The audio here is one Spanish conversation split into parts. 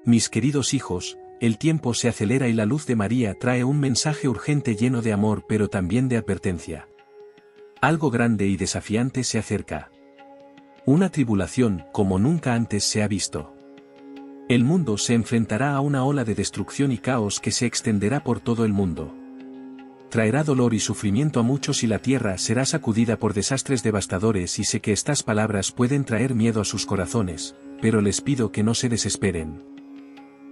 Mis queridos hijos, el tiempo se acelera y la luz de María trae un mensaje urgente lleno de amor pero también de advertencia. Algo grande y desafiante se acerca. Una tribulación como nunca antes se ha visto. El mundo se enfrentará a una ola de destrucción y caos que se extenderá por todo el mundo. Traerá dolor y sufrimiento a muchos y la tierra será sacudida por desastres devastadores y sé que estas palabras pueden traer miedo a sus corazones, pero les pido que no se desesperen.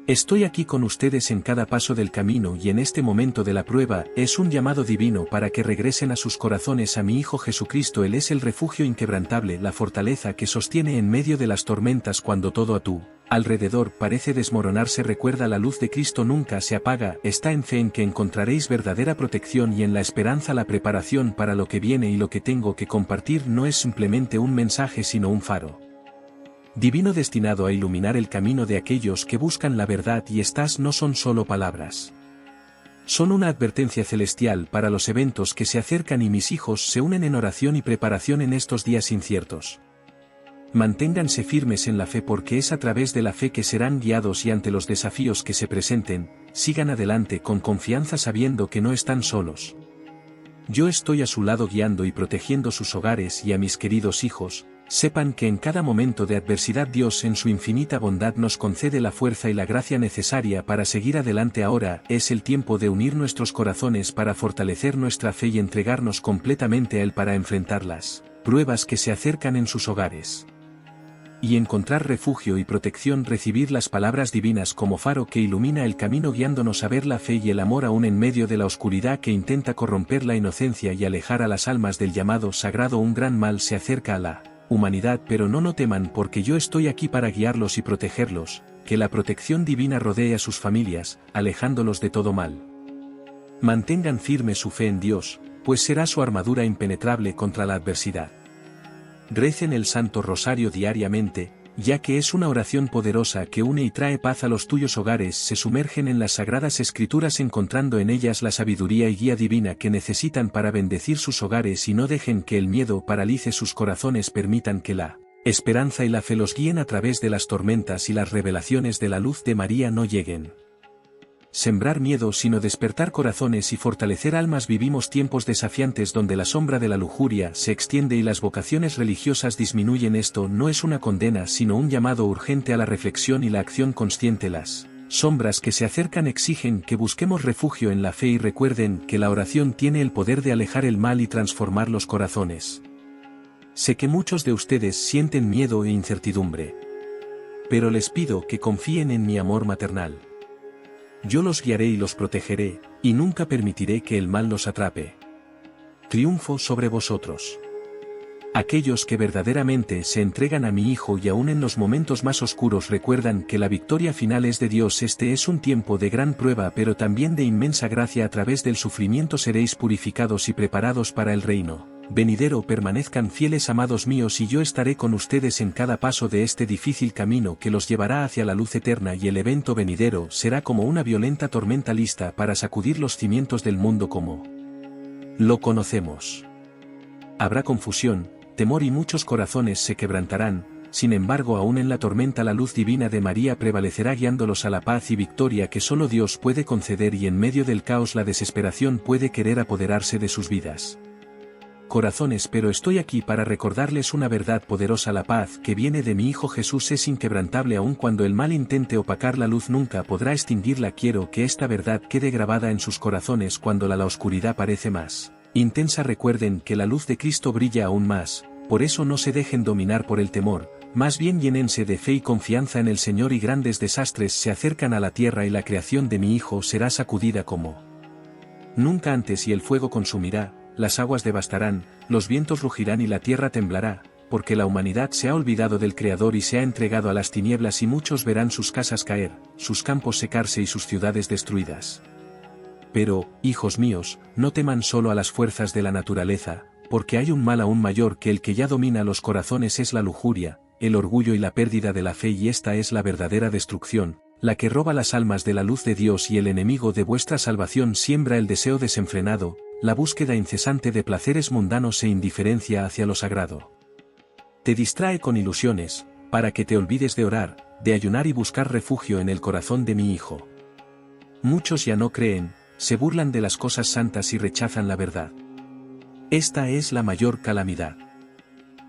Estoy aquí con ustedes en cada paso del camino y en este momento de la prueba es un llamado divino para que regresen a sus corazones a mi Hijo Jesucristo. Él es el refugio inquebrantable, la fortaleza que sostiene en medio de las tormentas cuando todo a tu alrededor parece desmoronarse. Recuerda, la luz de Cristo nunca se apaga, está en fe en que encontraréis verdadera protección y en la esperanza la preparación para lo que viene, y lo que tengo que compartir no es simplemente un mensaje sino un faro divino destinado a iluminar el camino de aquellos que buscan la verdad, y estas no son solo palabras. Son una advertencia celestial para los eventos que se acercan, y mis hijos se unen en oración y preparación en estos días inciertos. Manténganse firmes en la fe, porque es a través de la fe que serán guiados, y ante los desafíos que se presenten, sigan adelante con confianza sabiendo que no están solos. Yo estoy a su lado guiando y protegiendo sus hogares, y a mis queridos hijos, sepan que en cada momento de adversidad Dios en su infinita bondad nos concede la fuerza y la gracia necesaria para seguir adelante. Ahora es el tiempo de unir nuestros corazones para fortalecer nuestra fe y entregarnos completamente a Él para enfrentar las pruebas que se acercan en sus hogares. Y encontrar refugio y protección, recibir las palabras divinas como faro que ilumina el camino, guiándonos a ver la fe y el amor aún en medio de la oscuridad que intenta corromper la inocencia y alejar a las almas del llamado sagrado. Un gran mal se acerca a la humanidad, pero no teman, porque yo estoy aquí para guiarlos y protegerlos, que la protección divina rodee a sus familias, alejándolos de todo mal. Mantengan firme su fe en Dios, pues será su armadura impenetrable contra la adversidad. Recen el Santo Rosario diariamente, ya que es una oración poderosa que une y trae paz a los tuyos hogares. Se sumergen en las Sagradas Escrituras, encontrando en ellas la sabiduría y guía divina que necesitan para bendecir sus hogares, y no dejen que el miedo paralice sus corazones. Permitan que la esperanza y la fe los guíen a través de las tormentas y las revelaciones de la luz de María no lleguen sembrar miedo sino despertar corazones y fortalecer almas. Vivimos tiempos desafiantes donde la sombra de la lujuria se extiende y las vocaciones religiosas disminuyen. Esto no es una condena sino un llamado urgente a la reflexión y la acción consciente. Las sombras que se acercan exigen que busquemos refugio en la fe, y recuerden que la oración tiene el poder de alejar el mal y transformar los corazones. Sé que muchos de ustedes sienten miedo e incertidumbre, pero les pido que confíen en mi amor maternal. Yo los guiaré y los protegeré, y nunca permitiré que el mal los atrape. Triunfo sobre vosotros. Aquellos que verdaderamente se entregan a mi Hijo y aún en los momentos más oscuros recuerdan que la victoria final es de Dios. Este es un tiempo de gran prueba pero también de inmensa gracia. A través del sufrimiento seréis purificados y preparados para el reino venidero. Permanezcan fieles, amados míos, y yo estaré con ustedes en cada paso de este difícil camino que los llevará hacia la luz eterna, y el evento venidero será como una violenta tormenta lista para sacudir los cimientos del mundo como lo conocemos. Habrá confusión, temor y muchos corazones se quebrantarán. Sin embargo, aún en la tormenta la luz divina de María prevalecerá, guiándolos a la paz y victoria que solo Dios puede conceder, y en medio del caos la desesperación puede querer apoderarse de sus vidas. Corazones, pero estoy aquí para recordarles una verdad poderosa: la paz que viene de mi Hijo Jesús es inquebrantable. Aun cuando el mal intente opacar la luz, nunca podrá extinguirla. Quiero que esta verdad quede grabada en sus corazones cuando la oscuridad parece más intensa. Recuerden que la luz de Cristo brilla aún más, por eso no se dejen dominar por el temor, más bien llénense de fe y confianza en el Señor. Y grandes desastres se acercan a la tierra, y la creación de mi Hijo será sacudida como nunca antes, y el fuego consumirá, las aguas devastarán, los vientos rugirán y la tierra temblará, porque la humanidad se ha olvidado del Creador y se ha entregado a las tinieblas, y muchos verán sus casas caer, sus campos secarse y sus ciudades destruidas. Pero, hijos míos, no teman solo a las fuerzas de la naturaleza, porque hay un mal aún mayor que el que ya domina los corazones: es la lujuria, el orgullo y la pérdida de la fe, y esta es la verdadera destrucción, la que roba las almas de la luz de Dios. Y el enemigo de vuestra salvación siembra el deseo desenfrenado, la búsqueda incesante de placeres mundanos e indiferencia hacia lo sagrado. Te distrae con ilusiones, para que te olvides de orar, de ayunar y buscar refugio en el corazón de mi Hijo. Muchos ya no creen, se burlan de las cosas santas y rechazan la verdad. Esta es la mayor calamidad.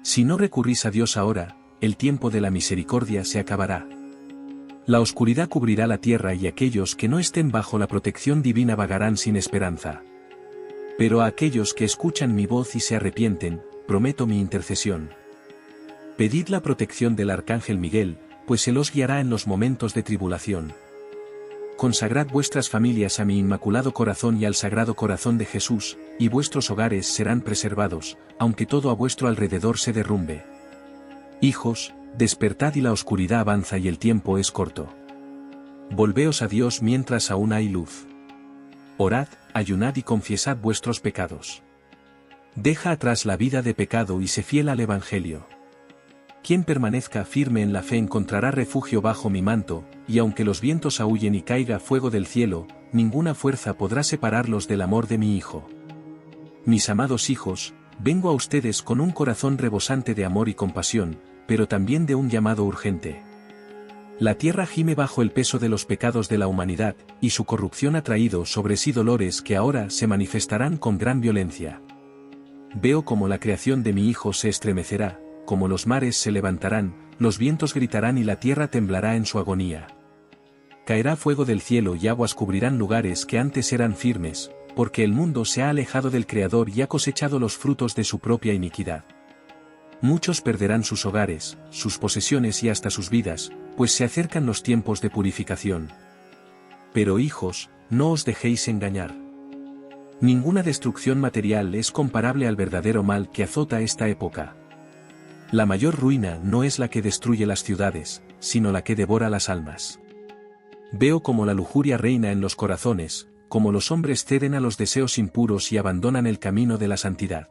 Si no recurrís a Dios ahora, el tiempo de la misericordia se acabará. La oscuridad cubrirá la tierra y aquellos que no estén bajo la protección divina vagarán sin esperanza. Pero a aquellos que escuchan mi voz y se arrepienten, prometo mi intercesión. Pedid la protección del Arcángel Miguel, pues se los guiará en los momentos de tribulación. Consagrad vuestras familias a mi Inmaculado Corazón y al Sagrado Corazón de Jesús, y vuestros hogares serán preservados, aunque todo a vuestro alrededor se derrumbe. Hijos, despertad y la oscuridad avanza y el tiempo es corto. Volveos a Dios mientras aún hay luz. Orad, ayunad y confiesad vuestros pecados. Deja atrás la vida de pecado y sé fiel al Evangelio. Quien permanezca firme en la fe encontrará refugio bajo mi manto, y aunque los vientos aúllen y caiga fuego del cielo, ninguna fuerza podrá separarlos del amor de mi Hijo. Mis amados hijos, vengo a ustedes con un corazón rebosante de amor y compasión, pero también de un llamado urgente. La tierra gime bajo el peso de los pecados de la humanidad, y su corrupción ha traído sobre sí dolores que ahora se manifestarán con gran violencia. Veo como la creación de mi Hijo se estremecerá, como los mares se levantarán, los vientos gritarán y la tierra temblará en su agonía. Caerá fuego del cielo y aguas cubrirán lugares que antes eran firmes, porque el mundo se ha alejado del Creador y ha cosechado los frutos de su propia iniquidad. Muchos perderán sus hogares, sus posesiones y hasta sus vidas, pues se acercan los tiempos de purificación. Pero hijos, no os dejéis engañar. Ninguna destrucción material es comparable al verdadero mal que azota esta época. La mayor ruina no es la que destruye las ciudades, sino la que devora las almas. Veo como la lujuria reina en los corazones, como los hombres ceden a los deseos impuros y abandonan el camino de la santidad.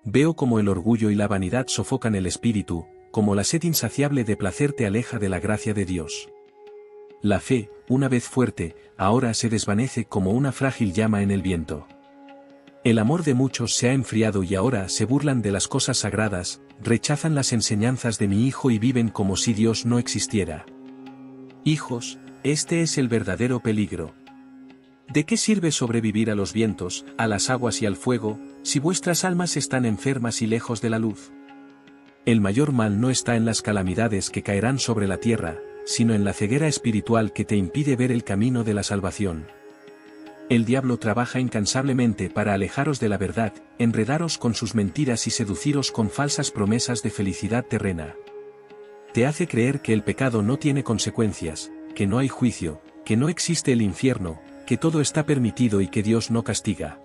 Veo como el orgullo y la vanidad sofocan el espíritu, como la sed insaciable de placer te aleja de la gracia de Dios. La fe, una vez fuerte, ahora se desvanece como una frágil llama en el viento. El amor de muchos se ha enfriado y ahora se burlan de las cosas sagradas, rechazan las enseñanzas de mi Hijo y viven como si Dios no existiera. Hijos, este es el verdadero peligro. ¿De qué sirve sobrevivir a los vientos, a las aguas y al fuego, si vuestras almas están enfermas y lejos de la luz? El mayor mal no está en las calamidades que caerán sobre la tierra, sino en la ceguera espiritual que te impide ver el camino de la salvación. El diablo trabaja incansablemente para alejaros de la verdad, enredaros con sus mentiras y seduciros con falsas promesas de felicidad terrena. Te hace creer que el pecado no tiene consecuencias, que no hay juicio, que no existe el infierno, que todo está permitido y que Dios no castiga.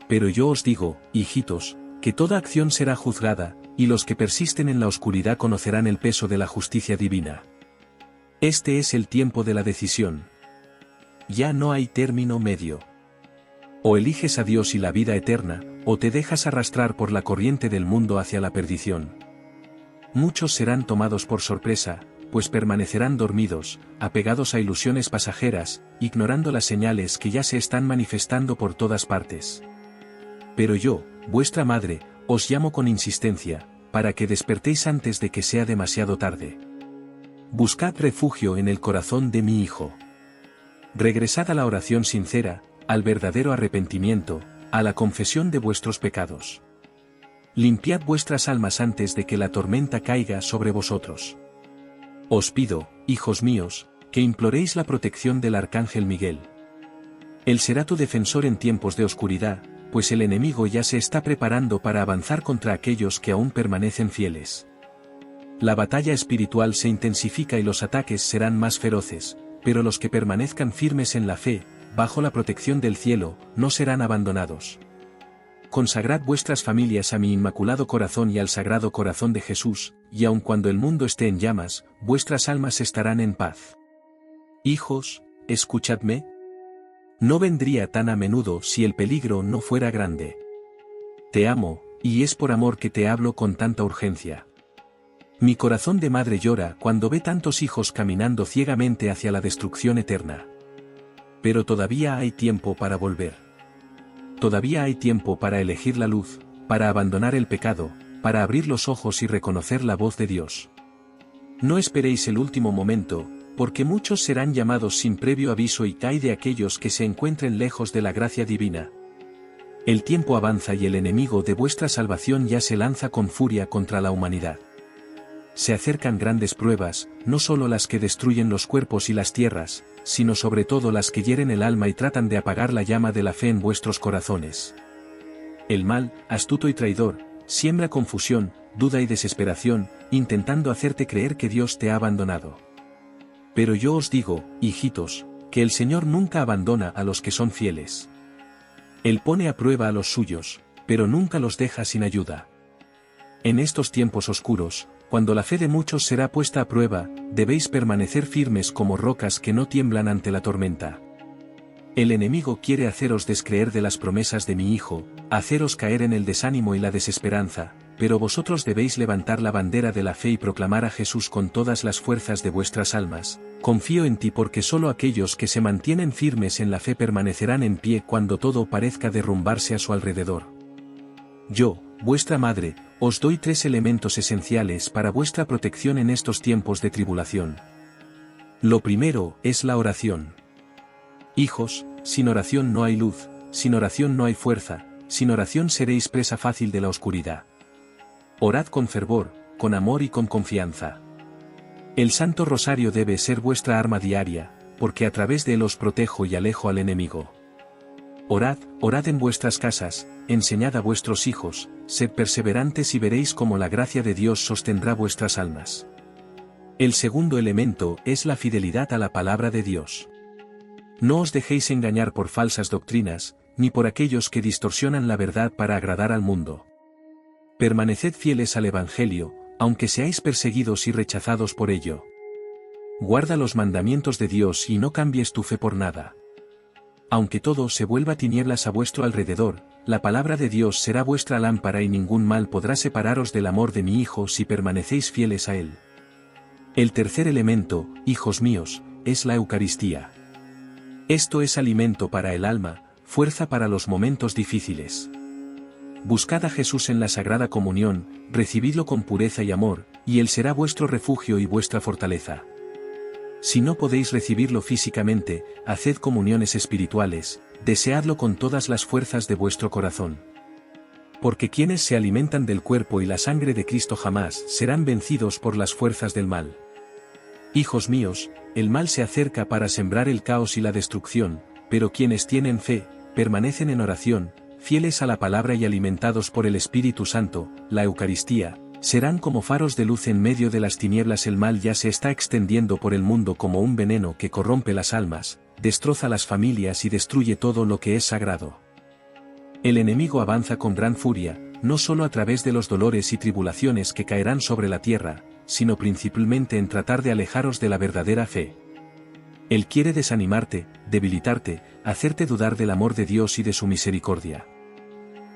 Pero yo os digo, hijitos, que toda acción será juzgada, y los que persisten en la oscuridad conocerán el peso de la justicia divina. Este es el tiempo de la decisión. Ya no hay término medio. O eliges a Dios y la vida eterna, o te dejas arrastrar por la corriente del mundo hacia la perdición. Muchos serán tomados por sorpresa, pues permanecerán dormidos, apegados a ilusiones pasajeras, ignorando las señales que ya se están manifestando por todas partes. Pero yo, vuestra madre, os llamo con insistencia, para que despertéis antes de que sea demasiado tarde. Buscad refugio en el corazón de mi Hijo. Regresad a la oración sincera, al verdadero arrepentimiento, a la confesión de vuestros pecados. Limpiad vuestras almas antes de que la tormenta caiga sobre vosotros. Os pido, hijos míos, que imploréis la protección del Arcángel Miguel. Él será tu defensor en tiempos de oscuridad, pues el enemigo ya se está preparando para avanzar contra aquellos que aún permanecen fieles. La batalla espiritual se intensifica y los ataques serán más feroces, pero los que permanezcan firmes en la fe, bajo la protección del cielo, no serán abandonados. Consagrad vuestras familias a mi Inmaculado Corazón y al Sagrado Corazón de Jesús, y aun cuando el mundo esté en llamas, vuestras almas estarán en paz. Hijos, escuchadme. No vendría tan a menudo si el peligro no fuera grande. Te amo, y es por amor que te hablo con tanta urgencia. Mi corazón de madre llora cuando ve tantos hijos caminando ciegamente hacia la destrucción eterna. Pero todavía hay tiempo para volver. Todavía hay tiempo para elegir la luz, para abandonar el pecado, para abrir los ojos y reconocer la voz de Dios. No esperéis el último momento, porque muchos serán llamados sin previo aviso y ay de aquellos que se encuentren lejos de la gracia divina. El tiempo avanza y el enemigo de vuestra salvación ya se lanza con furia contra la humanidad. Se acercan grandes pruebas, no solo las que destruyen los cuerpos y las tierras, sino sobre todo las que hieren el alma y tratan de apagar la llama de la fe en vuestros corazones. El mal, astuto y traidor, siembra confusión, duda y desesperación, intentando hacerte creer que Dios te ha abandonado. Pero yo os digo, hijitos, que el Señor nunca abandona a los que son fieles. Él pone a prueba a los suyos, pero nunca los deja sin ayuda. En estos tiempos oscuros, cuando la fe de muchos será puesta a prueba, debéis permanecer firmes como rocas que no tiemblan ante la tormenta. El enemigo quiere haceros descreer de las promesas de mi Hijo, haceros caer en el desánimo y la desesperanza, pero vosotros debéis levantar la bandera de la fe y proclamar a Jesús con todas las fuerzas de vuestras almas. Confío en ti porque solo aquellos que se mantienen firmes en la fe permanecerán en pie cuando todo parezca derrumbarse a su alrededor. Yo, vuestra madre, os doy 3 elementos esenciales para vuestra protección en estos tiempos de tribulación. Lo primero es la oración. Hijos, sin oración no hay luz, sin oración no hay fuerza, sin oración seréis presa fácil de la oscuridad. Orad con fervor, con amor y con confianza. El Santo Rosario debe ser vuestra arma diaria, porque a través de él os protejo y alejo al enemigo. Orad, orad en vuestras casas, enseñad a vuestros hijos, sed perseverantes y veréis cómo la gracia de Dios sostendrá vuestras almas. El segundo elemento es la fidelidad a la palabra de Dios. No os dejéis engañar por falsas doctrinas, ni por aquellos que distorsionan la verdad para agradar al mundo. Permaneced fieles al Evangelio, aunque seáis perseguidos y rechazados por ello. Guarda los mandamientos de Dios y no cambies tu fe por nada. Aunque todo se vuelva tinieblas a vuestro alrededor, la palabra de Dios será vuestra lámpara y ningún mal podrá separaros del amor de mi Hijo si permanecéis fieles a Él. El tercer elemento, hijos míos, es la Eucaristía. Esto es alimento para el alma, fuerza para los momentos difíciles. Buscad a Jesús en la Sagrada Comunión, recibidlo con pureza y amor, y Él será vuestro refugio y vuestra fortaleza. Si no podéis recibirlo físicamente, haced comuniones espirituales, deseadlo con todas las fuerzas de vuestro corazón. Porque quienes se alimentan del cuerpo y la sangre de Cristo jamás serán vencidos por las fuerzas del mal. Hijos míos, el mal se acerca para sembrar el caos y la destrucción, pero quienes tienen fe, permanecen en oración, fieles a la palabra y alimentados por el Espíritu Santo, la Eucaristía, serán como faros de luz en medio de las tinieblas. El mal ya se está extendiendo por el mundo como un veneno que corrompe las almas, destroza las familias y destruye todo lo que es sagrado. El enemigo avanza con gran furia, no solo a través de los dolores y tribulaciones que caerán sobre la tierra, sino principalmente en tratar de alejaros de la verdadera fe. Él quiere desanimarte, debilitarte, hacerte dudar del amor de Dios y de su misericordia.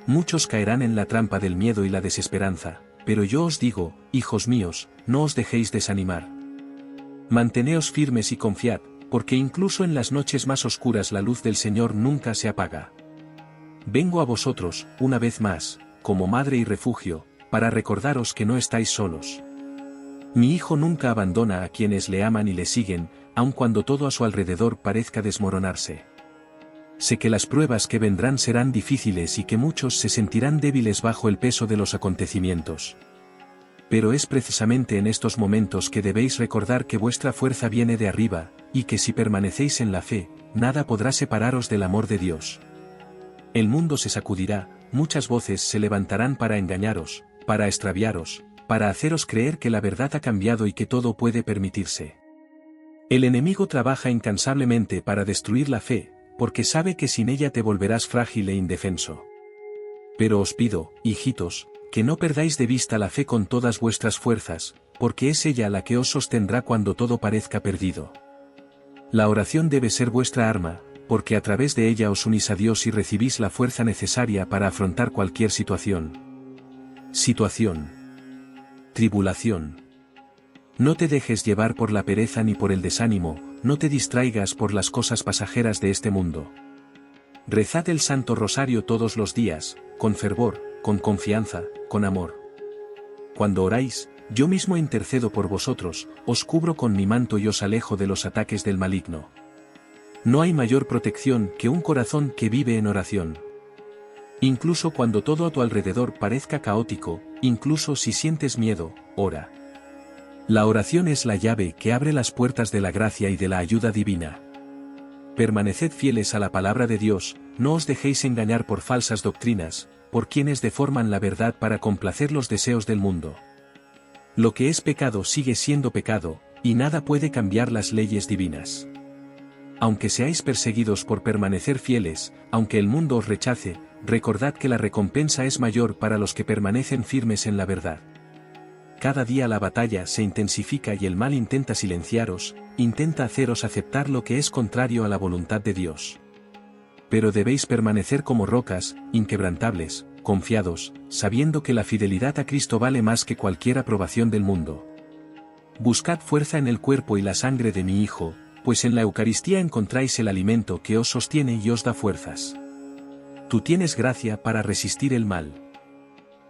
Muchos caerán en la trampa del miedo y la desesperanza, pero yo os digo, hijos míos, no os dejéis desanimar. Manteneos firmes y confiad, porque incluso en las noches más oscuras la luz del Señor nunca se apaga. Vengo a vosotros, una vez más, como madre y refugio, para recordaros que no estáis solos. Mi Hijo nunca abandona a quienes le aman y le siguen, aun cuando todo a su alrededor parezca desmoronarse. Sé que las pruebas que vendrán serán difíciles y que muchos se sentirán débiles bajo el peso de los acontecimientos. Pero es precisamente en estos momentos que debéis recordar que vuestra fuerza viene de arriba, y que si permanecéis en la fe, nada podrá separaros del amor de Dios. El mundo se sacudirá, muchas voces se levantarán para engañaros, para extraviaros, para haceros creer que la verdad ha cambiado y que todo puede permitirse. El enemigo trabaja incansablemente para destruir la fe, porque sabe que sin ella te volverás frágil e indefenso. Pero os pido, hijitos, que no perdáis de vista la fe con todas vuestras fuerzas, porque es ella la que os sostendrá cuando todo parezca perdido. La oración debe ser vuestra arma, porque a través de ella os unís a Dios y recibís la fuerza necesaria para afrontar cualquier situación. Tribulación. No te dejes llevar por la pereza ni por el desánimo, no te distraigas por las cosas pasajeras de este mundo. Rezad el Santo Rosario todos los días, con fervor, con confianza, con amor. Cuando oráis, Yo mismo intercedo por vosotros, os cubro con mi manto y os alejo de los ataques del maligno. No hay mayor protección que un corazón que vive en oración. Incluso cuando todo a tu alrededor parezca caótico, incluso si sientes miedo, ora. La oración es la llave que abre las puertas de la gracia y de la ayuda divina. Permaneced fieles a la palabra de Dios, no os dejéis engañar por falsas doctrinas, por quienes deforman la verdad para complacer los deseos del mundo. Lo que es pecado sigue siendo pecado, y nada puede cambiar las leyes divinas. Aunque seáis perseguidos por permanecer fieles, aunque el mundo os rechace, recordad que la recompensa es mayor para los que permanecen firmes en la verdad. Cada día la batalla se intensifica y el mal intenta silenciaros, intenta haceros aceptar lo que es contrario a la voluntad de Dios. Pero debéis permanecer como rocas, inquebrantables, confiados, sabiendo que la fidelidad a Cristo vale más que cualquier aprobación del mundo. Buscad fuerza en el cuerpo y la sangre de mi Hijo, pues en la Eucaristía encontráis el alimento que os sostiene y os da fuerzas. Tú tienes gracia para resistir el mal.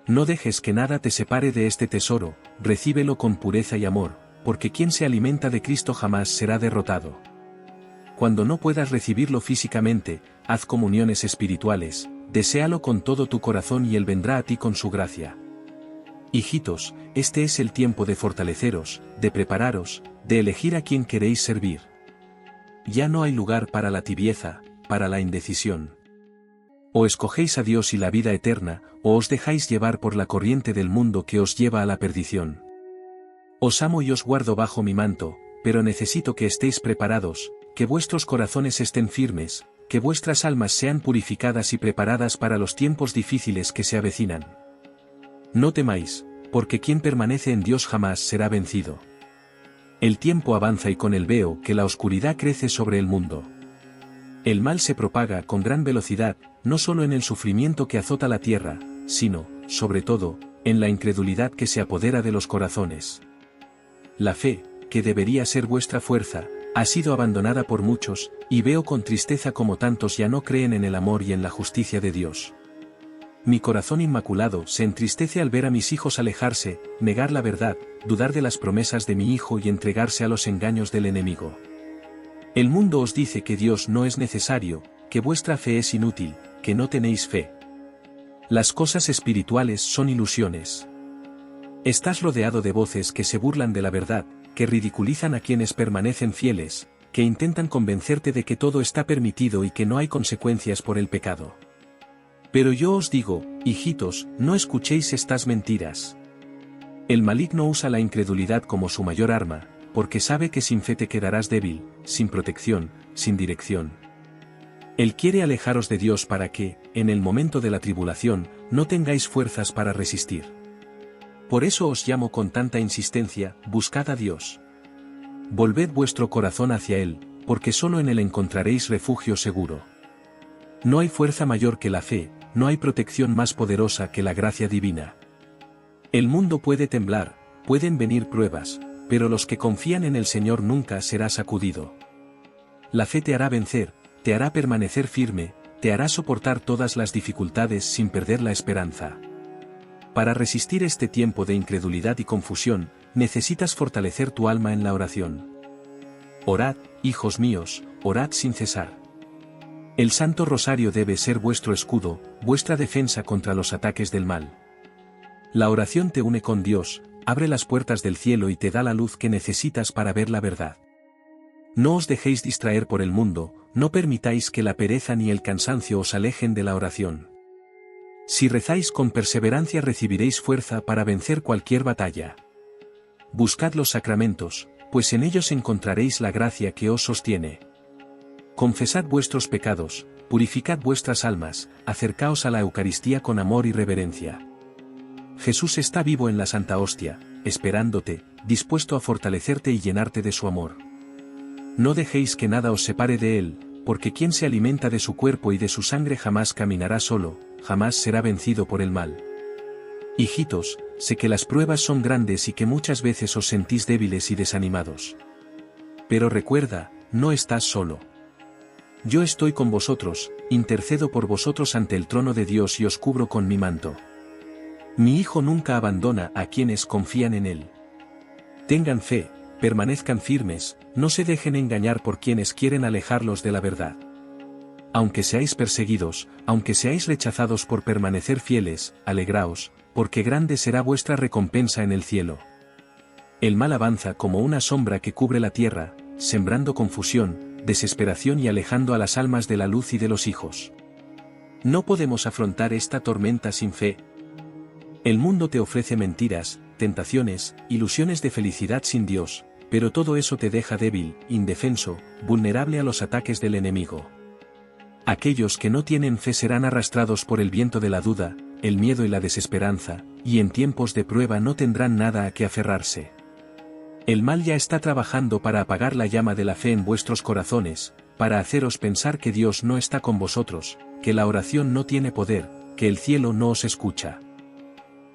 No dejes que nada te separe de este tesoro, recíbelo con pureza y amor, porque quien se alimenta de Cristo jamás será derrotado. Cuando no puedas recibirlo físicamente, haz comuniones espirituales, deséalo con todo tu corazón y Él vendrá a ti con su gracia. Hijitos, este es el tiempo de fortaleceros, de prepararos, de elegir a quien queréis servir. Ya no hay lugar para la tibieza, para la indecisión. O escogéis a Dios y la vida eterna, o os dejáis llevar por la corriente del mundo que os lleva a la perdición. Os amo y os guardo bajo mi manto, pero necesito que estéis preparados, que vuestros corazones estén firmes, que vuestras almas sean purificadas y preparadas para los tiempos difíciles que se avecinan. No temáis, porque quien permanece en Dios jamás será vencido. El tiempo avanza y con él veo que la oscuridad crece sobre el mundo. El mal se propaga con gran velocidad, no solo en el sufrimiento que azota la tierra, sino, sobre todo, en la incredulidad que se apodera de los corazones. La fe, que debería ser vuestra fuerza, ha sido abandonada por muchos, y veo con tristeza como tantos ya no creen en el amor y en la justicia de Dios. Mi corazón inmaculado se entristece al ver a mis hijos alejarse, negar la verdad, dudar de las promesas de mi Hijo y entregarse a los engaños del enemigo. El mundo os dice que Dios no es necesario, que vuestra fe es inútil, que no tenéis fe. Las cosas espirituales son ilusiones. Estás rodeado de voces que se burlan de la verdad, que ridiculizan a quienes permanecen fieles, que intentan convencerte de que todo está permitido y que no hay consecuencias por el pecado. Pero yo os digo, hijitos, no escuchéis estas mentiras. El maligno usa la incredulidad como su mayor arma, porque sabe que sin fe te quedarás débil, sin protección, sin dirección. Él quiere alejaros de Dios para que, en el momento de la tribulación, no tengáis fuerzas para resistir. Por eso os llamo con tanta insistencia, buscad a Dios. Volved vuestro corazón hacia Él, porque solo en Él encontraréis refugio seguro. No hay fuerza mayor que la fe, no hay protección más poderosa que la gracia divina. El mundo puede temblar, pueden venir pruebas, pero los que confían en el Señor nunca será sacudido. La fe te hará vencer, te hará permanecer firme, te hará soportar todas las dificultades sin perder la esperanza. Para resistir este tiempo de incredulidad y confusión, necesitas fortalecer tu alma en la oración. Orad, hijos míos, orad sin cesar. El Santo Rosario debe ser vuestro escudo, vuestra defensa contra los ataques del mal. La oración te une con Dios, abre las puertas del cielo y te da la luz que necesitas para ver la verdad. No os dejéis distraer por el mundo, no permitáis que la pereza ni el cansancio os alejen de la oración. Si rezáis con perseverancia recibiréis fuerza para vencer cualquier batalla. Buscad los sacramentos, pues en ellos encontraréis la gracia que os sostiene. Confesad vuestros pecados, purificad vuestras almas, acercaos a la Eucaristía con amor y reverencia. Jesús está vivo en la Santa Hostia, esperándote, dispuesto a fortalecerte y llenarte de su amor. No dejéis que nada os separe de Él, porque quien se alimenta de su cuerpo y de su sangre jamás caminará solo, jamás será vencido por el mal. Hijitos, sé que las pruebas son grandes y que muchas veces os sentís débiles y desanimados. Pero recuerda, no estás solo. Yo estoy con vosotros, intercedo por vosotros ante el trono de Dios y os cubro con mi manto. Mi Hijo nunca abandona a quienes confían en Él. Tengan fe, permanezcan firmes, no se dejen engañar por quienes quieren alejarlos de la verdad. Aunque seáis perseguidos, aunque seáis rechazados por permanecer fieles, alegraos, porque grande será vuestra recompensa en el cielo. El mal avanza como una sombra que cubre la tierra, sembrando confusión, desesperación y alejando a las almas de la luz y de los hijos. No podemos afrontar esta tormenta sin fe. El mundo te ofrece mentiras, tentaciones, ilusiones de felicidad sin Dios, pero todo eso te deja débil, indefenso, vulnerable a los ataques del enemigo. Aquellos que no tienen fe serán arrastrados por el viento de la duda, el miedo y la desesperanza, y en tiempos de prueba no tendrán nada a que aferrarse. El mal ya está trabajando para apagar la llama de la fe en vuestros corazones, para haceros pensar que Dios no está con vosotros, que la oración no tiene poder, que el cielo no os escucha.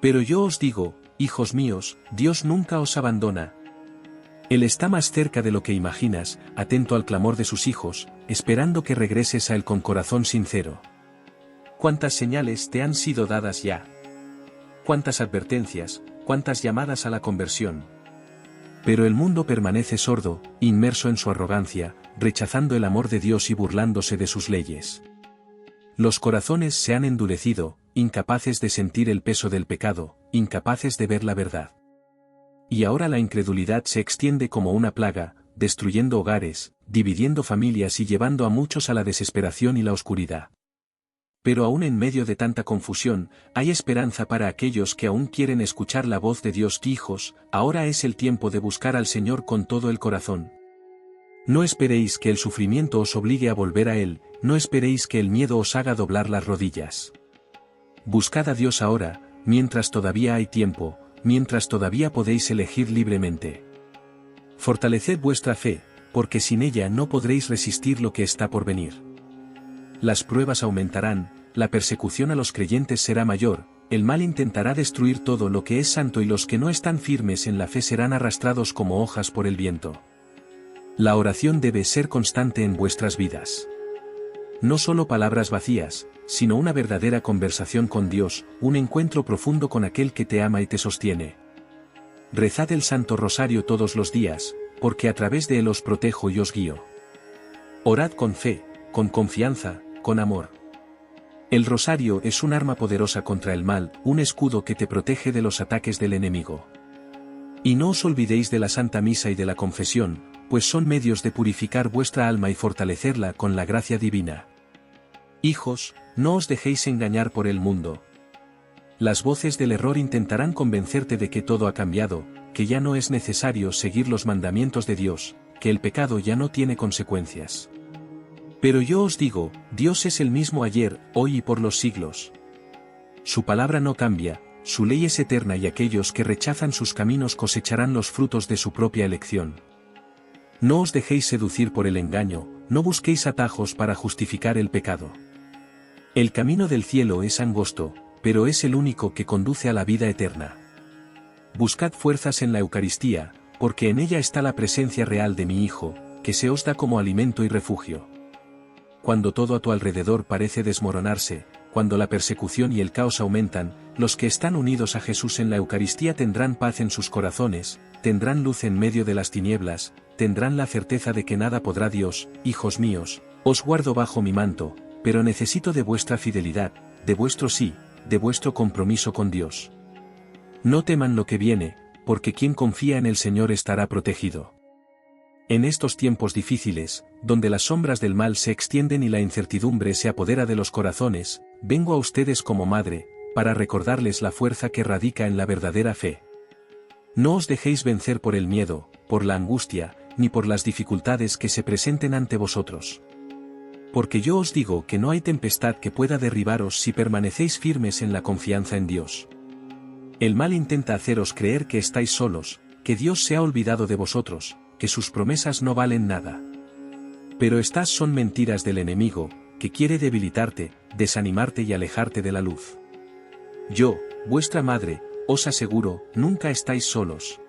Pero yo os digo, hijos míos, Dios nunca os abandona. Él está más cerca de lo que imaginas, atento al clamor de sus hijos, esperando que regreses a Él con corazón sincero. ¿Cuántas señales te han sido dadas ya? ¿Cuántas advertencias, cuántas llamadas a la conversión? Pero el mundo permanece sordo, inmerso en su arrogancia, rechazando el amor de Dios y burlándose de sus leyes. Los corazones se han endurecido, incapaces de sentir el peso del pecado, incapaces de ver la verdad. Y ahora la incredulidad se extiende como una plaga, destruyendo hogares, dividiendo familias y llevando a muchos a la desesperación y la oscuridad. Pero aún en medio de tanta confusión, hay esperanza para aquellos que aún quieren escuchar la voz de Dios. Hijos, ahora es el tiempo de buscar al Señor con todo el corazón. No esperéis que el sufrimiento os obligue a volver a Él, no esperéis que el miedo os haga doblar las rodillas. Buscad a Dios ahora, mientras todavía hay tiempo, mientras todavía podéis elegir libremente. Fortaleced vuestra fe, porque sin ella no podréis resistir lo que está por venir. Las pruebas aumentarán, la persecución a los creyentes será mayor, el mal intentará destruir todo lo que es santo y los que no están firmes en la fe serán arrastrados como hojas por el viento. La oración debe ser constante en vuestras vidas. No solo palabras vacías, sino una verdadera conversación con Dios, un encuentro profundo con aquel que te ama y te sostiene. Rezad el Santo Rosario todos los días, porque a través de él os protejo y os guío. Orad con fe, con confianza, con amor. El rosario es un arma poderosa contra el mal, un escudo que te protege de los ataques del enemigo. Y no os olvidéis de la Santa Misa y de la confesión, pues son medios de purificar vuestra alma y fortalecerla con la gracia divina. Hijos, no os dejéis engañar por el mundo. Las voces del error intentarán convencerte de que todo ha cambiado, que ya no es necesario seguir los mandamientos de Dios, que el pecado ya no tiene consecuencias. Pero yo os digo, Dios es el mismo ayer, hoy y por los siglos. Su palabra no cambia, su ley es eterna y aquellos que rechazan sus caminos cosecharán los frutos de su propia elección. No os dejéis seducir por el engaño, no busquéis atajos para justificar el pecado. El camino del cielo es angosto, pero es el único que conduce a la vida eterna. Buscad fuerzas en la Eucaristía, porque en ella está la presencia real de mi Hijo, que se os da como alimento y refugio. Cuando todo a tu alrededor parece desmoronarse, cuando la persecución y el caos aumentan, los que están unidos a Jesús en la Eucaristía tendrán paz en sus corazones, tendrán luz en medio de las tinieblas, tendrán la certeza de que nada podrá. Dios, hijos míos, os guardo bajo mi manto, pero necesito de vuestra fidelidad, de vuestro sí, de vuestro compromiso con Dios. No teman lo que viene, porque quien confía en el Señor estará protegido. En estos tiempos difíciles, donde las sombras del mal se extienden y la incertidumbre se apodera de los corazones, vengo a ustedes como madre, para recordarles la fuerza que radica en la verdadera fe. No os dejéis vencer por el miedo, por la angustia, ni por las dificultades que se presenten ante vosotros. Porque yo os digo que no hay tempestad que pueda derribaros si permanecéis firmes en la confianza en Dios. El mal intenta haceros creer que estáis solos, que Dios se ha olvidado de vosotros, que sus promesas no valen nada. Pero estas son mentiras del enemigo, que quiere debilitarte, desanimarte y alejarte de la luz. Yo, vuestra madre, os aseguro, nunca estáis solos.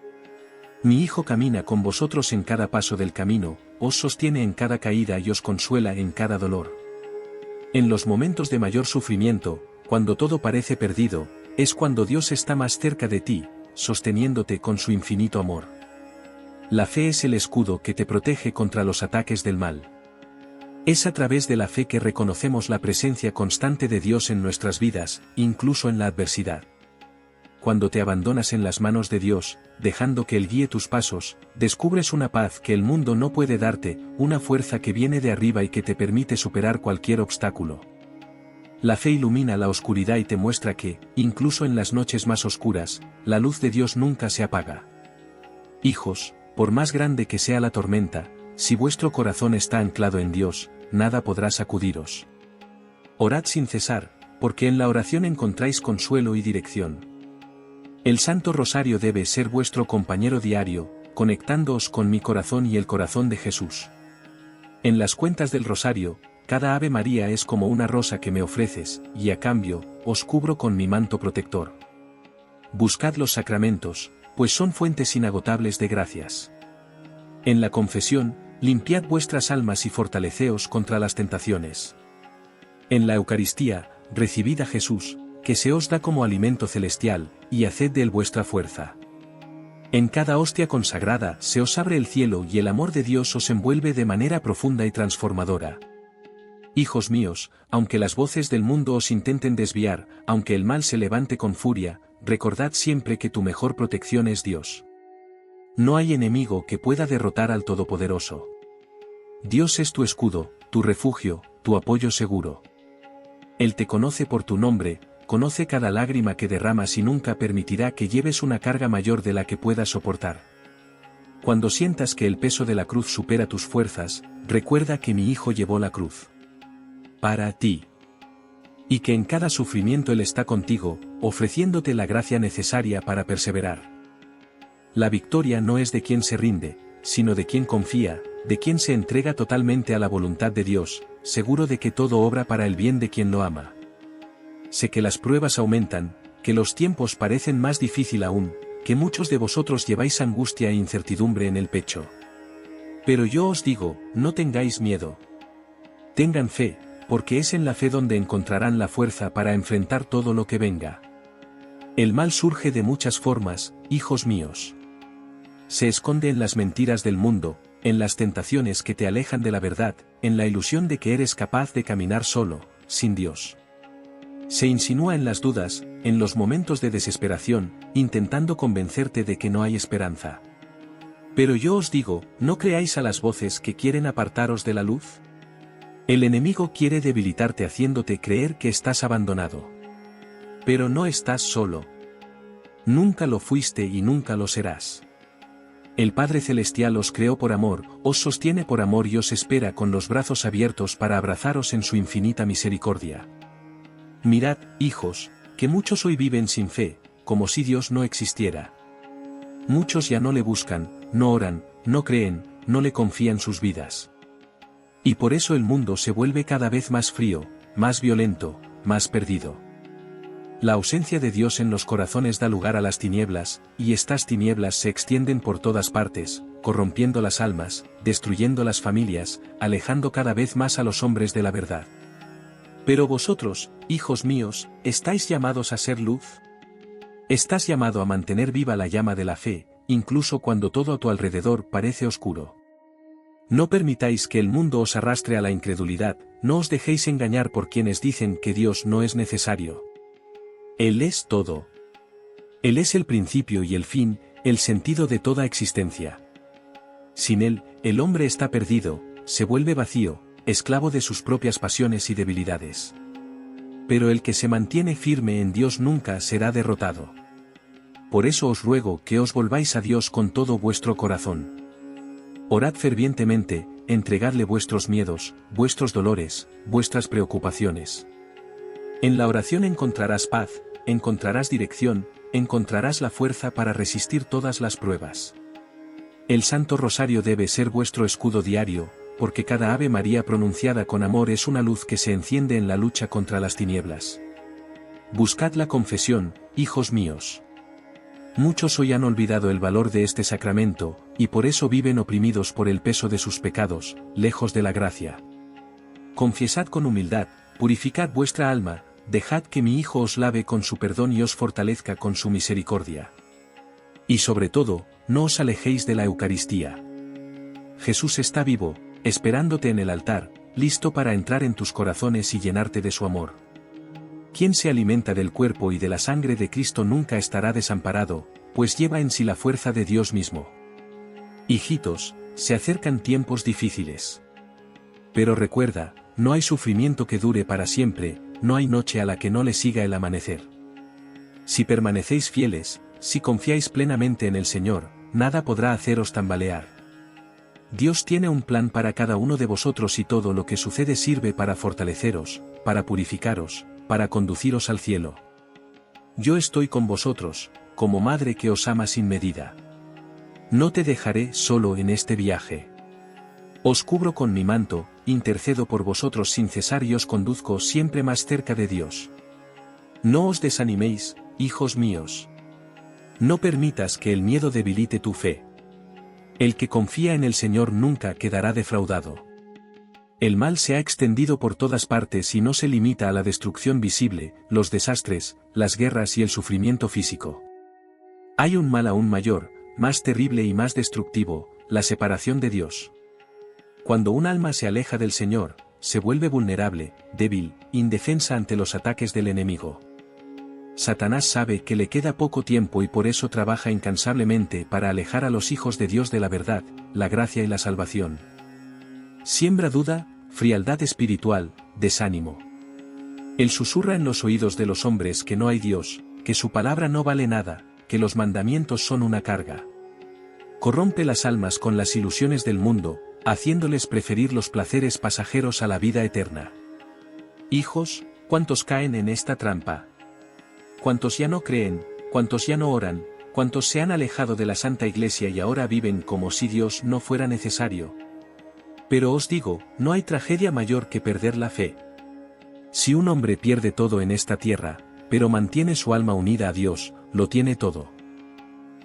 Mi Hijo camina con vosotros en cada paso del camino, os sostiene en cada caída y os consuela en cada dolor. En los momentos de mayor sufrimiento, cuando todo parece perdido, es cuando Dios está más cerca de ti, sosteniéndote con su infinito amor. La fe es el escudo que te protege contra los ataques del mal. Es a través de la fe que reconocemos la presencia constante de Dios en nuestras vidas, incluso en la adversidad. Cuando te abandonas en las manos de Dios, dejando que Él guíe tus pasos, descubres una paz que el mundo no puede darte, una fuerza que viene de arriba y que te permite superar cualquier obstáculo. La fe ilumina la oscuridad y te muestra que, incluso en las noches más oscuras, la luz de Dios nunca se apaga. Hijos, por más grande que sea la tormenta, si vuestro corazón está anclado en Dios, nada podrá sacudiros. Orad sin cesar, porque en la oración encontráis consuelo y dirección. El Santo Rosario debe ser vuestro compañero diario, conectándoos con mi corazón y el corazón de Jesús. En las cuentas del Rosario, cada Ave María es como una rosa que me ofreces, y a cambio, os cubro con mi manto protector. Buscad los sacramentos, pues son fuentes inagotables de gracias. En la confesión, limpiad vuestras almas y fortaleceos contra las tentaciones. En la Eucaristía, recibid a Jesús, que se os da como alimento celestial, y haced de él vuestra fuerza. En cada hostia consagrada se os abre el cielo y el amor de Dios os envuelve de manera profunda y transformadora. Hijos míos, aunque las voces del mundo os intenten desviar, aunque el mal se levante con furia, recordad siempre que tu mejor protección es Dios. No hay enemigo que pueda derrotar al Todopoderoso. Dios es tu escudo, tu refugio, tu apoyo seguro. Él te conoce por tu nombre, conoce cada lágrima que derramas y nunca permitirá que lleves una carga mayor de la que puedas soportar. Cuando sientas que el peso de la cruz supera tus fuerzas, recuerda que mi Hijo llevó la cruz para ti. Y que en cada sufrimiento Él está contigo, ofreciéndote la gracia necesaria para perseverar. La victoria no es de quien se rinde, sino de quien confía, de quien se entrega totalmente a la voluntad de Dios, seguro de que todo obra para el bien de quien lo ama. Sé que las pruebas aumentan, que los tiempos parecen más difícil aún, que muchos de vosotros lleváis angustia e incertidumbre en el pecho. Pero yo os digo, no tengáis miedo. Tengan fe, porque es en la fe donde encontrarán la fuerza para enfrentar todo lo que venga. El mal surge de muchas formas, hijos míos. Se esconde en las mentiras del mundo, en las tentaciones que te alejan de la verdad, en la ilusión de que eres capaz de caminar solo, sin Dios. Se insinúa en las dudas, en los momentos de desesperación, intentando convencerte de que no hay esperanza. Pero yo os digo, ¿no creáis a las voces que quieren apartaros de la luz? El enemigo quiere debilitarte haciéndote creer que estás abandonado. Pero no estás solo. Nunca lo fuiste y nunca lo serás. El Padre Celestial os creó por amor, os sostiene por amor y os espera con los brazos abiertos para abrazaros en su infinita misericordia. Mirad, hijos, que muchos hoy viven sin fe, como si Dios no existiera. Muchos ya no le buscan, no oran, no creen, no le confían sus vidas. Y por eso el mundo se vuelve cada vez más frío, más violento, más perdido. La ausencia de Dios en los corazones da lugar a las tinieblas, y estas tinieblas se extienden por todas partes, corrompiendo las almas, destruyendo las familias, alejando cada vez más a los hombres de la verdad. Pero vosotros, hijos míos, ¿estáis llamados a ser luz? Estás llamado a mantener viva la llama de la fe, incluso cuando todo a tu alrededor parece oscuro. No permitáis que el mundo os arrastre a la incredulidad, no os dejéis engañar por quienes dicen que Dios no es necesario. Él es todo. Él es el principio y el fin, el sentido de toda existencia. Sin Él, el hombre está perdido, se vuelve vacío, esclavo de sus propias pasiones y debilidades. Pero el que se mantiene firme en Dios nunca será derrotado. Por eso os ruego que os volváis a Dios con todo vuestro corazón. Orad fervientemente, entregadle vuestros miedos, vuestros dolores, vuestras preocupaciones. En la oración encontrarás paz, encontrarás dirección, encontrarás la fuerza para resistir todas las pruebas. El Santo Rosario debe ser vuestro escudo diario, porque cada Ave María pronunciada con amor es una luz que se enciende en la lucha contra las tinieblas. Buscad la confesión, hijos míos. Muchos hoy han olvidado el valor de este sacramento, y por eso viven oprimidos por el peso de sus pecados, lejos de la gracia. Confiesad con humildad, purificad vuestra alma, dejad que mi Hijo os lave con su perdón y os fortalezca con su misericordia. Y sobre todo, no os alejéis de la Eucaristía. Jesús está vivo, esperándote en el altar, listo para entrar en tus corazones y llenarte de su amor. Quien se alimenta del cuerpo y de la sangre de Cristo nunca estará desamparado, pues lleva en sí la fuerza de Dios mismo. Hijitos, se acercan tiempos difíciles. Pero recuerda, no hay sufrimiento que dure para siempre, no hay noche a la que no le siga el amanecer. Si permanecéis fieles, si confiáis plenamente en el Señor, nada podrá haceros tambalear. Dios tiene un plan para cada uno de vosotros y todo lo que sucede sirve para fortaleceros, para purificaros, para conduciros al cielo. Yo estoy con vosotros, como madre que os ama sin medida. No te dejaré solo en este viaje. Os cubro con mi manto, intercedo por vosotros sin cesar y os conduzco siempre más cerca de Dios. No os desaniméis, hijos míos. No permitas que el miedo debilite tu fe. El que confía en el Señor nunca quedará defraudado. El mal se ha extendido por todas partes y no se limita a la destrucción visible, los desastres, las guerras y el sufrimiento físico. Hay un mal aún mayor, más terrible y más destructivo, la separación de Dios. Cuando un alma se aleja del Señor, se vuelve vulnerable, débil, indefensa ante los ataques del enemigo. Satanás sabe que le queda poco tiempo y por eso trabaja incansablemente para alejar a los hijos de Dios de la verdad, la gracia y la salvación. Siembra duda, frialdad espiritual, desánimo. Él susurra en los oídos de los hombres que no hay Dios, que su palabra no vale nada, que los mandamientos son una carga. Corrompe las almas con las ilusiones del mundo, haciéndoles preferir los placeres pasajeros a la vida eterna. Hijos, ¿cuántos caen en esta trampa? ¿Cuántos ya no creen, cuántos ya no oran, cuántos se han alejado de la Santa Iglesia y ahora viven como si Dios no fuera necesario? Pero os digo, no hay tragedia mayor que perder la fe. Si un hombre pierde todo en esta tierra, pero mantiene su alma unida a Dios, lo tiene todo.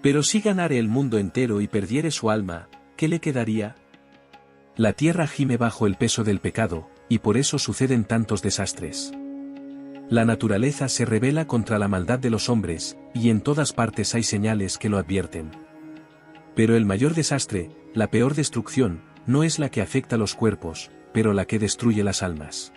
Pero si ganare el mundo entero y perdiere su alma, ¿qué le quedaría? La tierra gime bajo el peso del pecado, y por eso suceden tantos desastres. La naturaleza se rebela contra la maldad de los hombres, y en todas partes hay señales que lo advierten. Pero el mayor desastre, la peor destrucción, no es la que afecta los cuerpos, pero la que destruye las almas.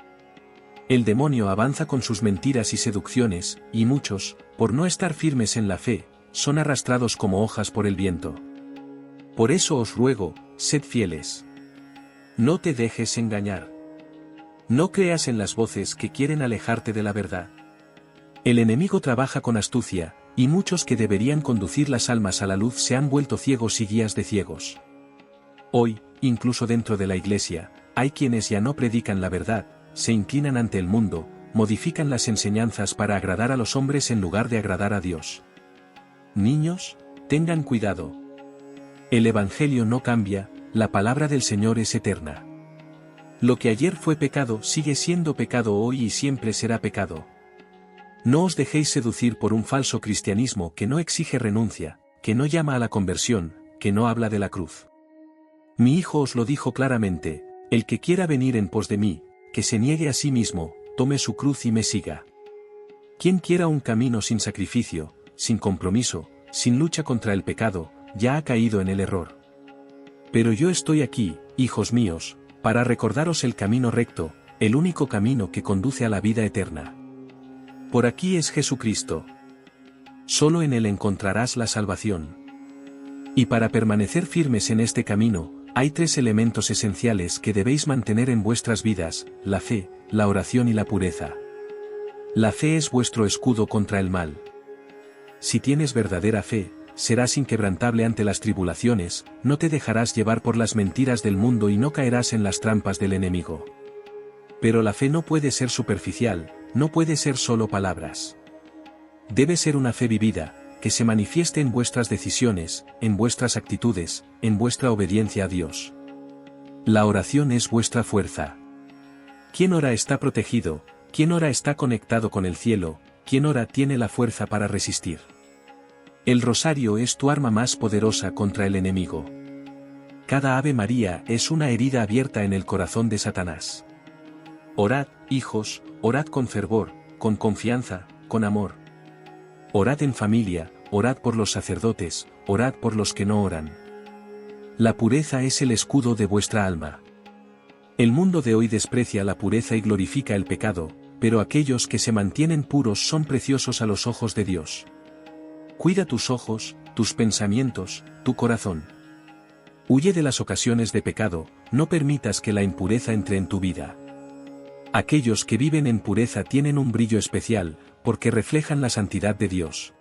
El demonio avanza con sus mentiras y seducciones, y muchos, por no estar firmes en la fe, son arrastrados como hojas por el viento. Por eso os ruego, sed fieles. No te dejes engañar. No creas en las voces que quieren alejarte de la verdad. El enemigo trabaja con astucia, y muchos que deberían conducir las almas a la luz se han vuelto ciegos y guías de ciegos. Hoy, incluso dentro de la Iglesia, hay quienes ya no predican la verdad, se inclinan ante el mundo, modifican las enseñanzas para agradar a los hombres en lugar de agradar a Dios. Niños, tengan cuidado. El Evangelio no cambia, la palabra del Señor es eterna. Lo que ayer fue pecado sigue siendo pecado hoy y siempre será pecado. No os dejéis seducir por un falso cristianismo que no exige renuncia, que no llama a la conversión, que no habla de la cruz. Mi Hijo os lo dijo claramente, el que quiera venir en pos de mí, que se niegue a sí mismo, tome su cruz y me siga. Quien quiera un camino sin sacrificio, sin compromiso, sin lucha contra el pecado, ya ha caído en el error. Pero yo estoy aquí, hijos míos, para recordaros el camino recto, el único camino que conduce a la vida eterna. Por aquí es Jesucristo. Solo en Él encontrarás la salvación. Y para permanecer firmes en este camino, hay 3 elementos esenciales que debéis mantener en vuestras vidas: la fe, la oración y la pureza. La fe es vuestro escudo contra el mal. Si tienes verdadera fe, serás inquebrantable ante las tribulaciones, no te dejarás llevar por las mentiras del mundo y no caerás en las trampas del enemigo. Pero la fe no puede ser superficial, no puede ser solo palabras. Debe ser una fe vivida, que se manifieste en vuestras decisiones, en vuestras actitudes, en vuestra obediencia a Dios. La oración es vuestra fuerza. Quien ora está protegido, quien ora está conectado con el cielo, quien ora tiene la fuerza para resistir. El rosario es tu arma más poderosa contra el enemigo. Cada Ave María es una herida abierta en el corazón de Satanás. Orad, hijos, orad con fervor, con confianza, con amor. Orad en familia, orad por los sacerdotes, orad por los que no oran. La pureza es el escudo de vuestra alma. El mundo de hoy desprecia la pureza y glorifica el pecado, pero aquellos que se mantienen puros son preciosos a los ojos de Dios. Cuida tus ojos, tus pensamientos, tu corazón. Huye de las ocasiones de pecado, no permitas que la impureza entre en tu vida. Aquellos que viven en pureza tienen un brillo especial, porque reflejan la santidad de Dios.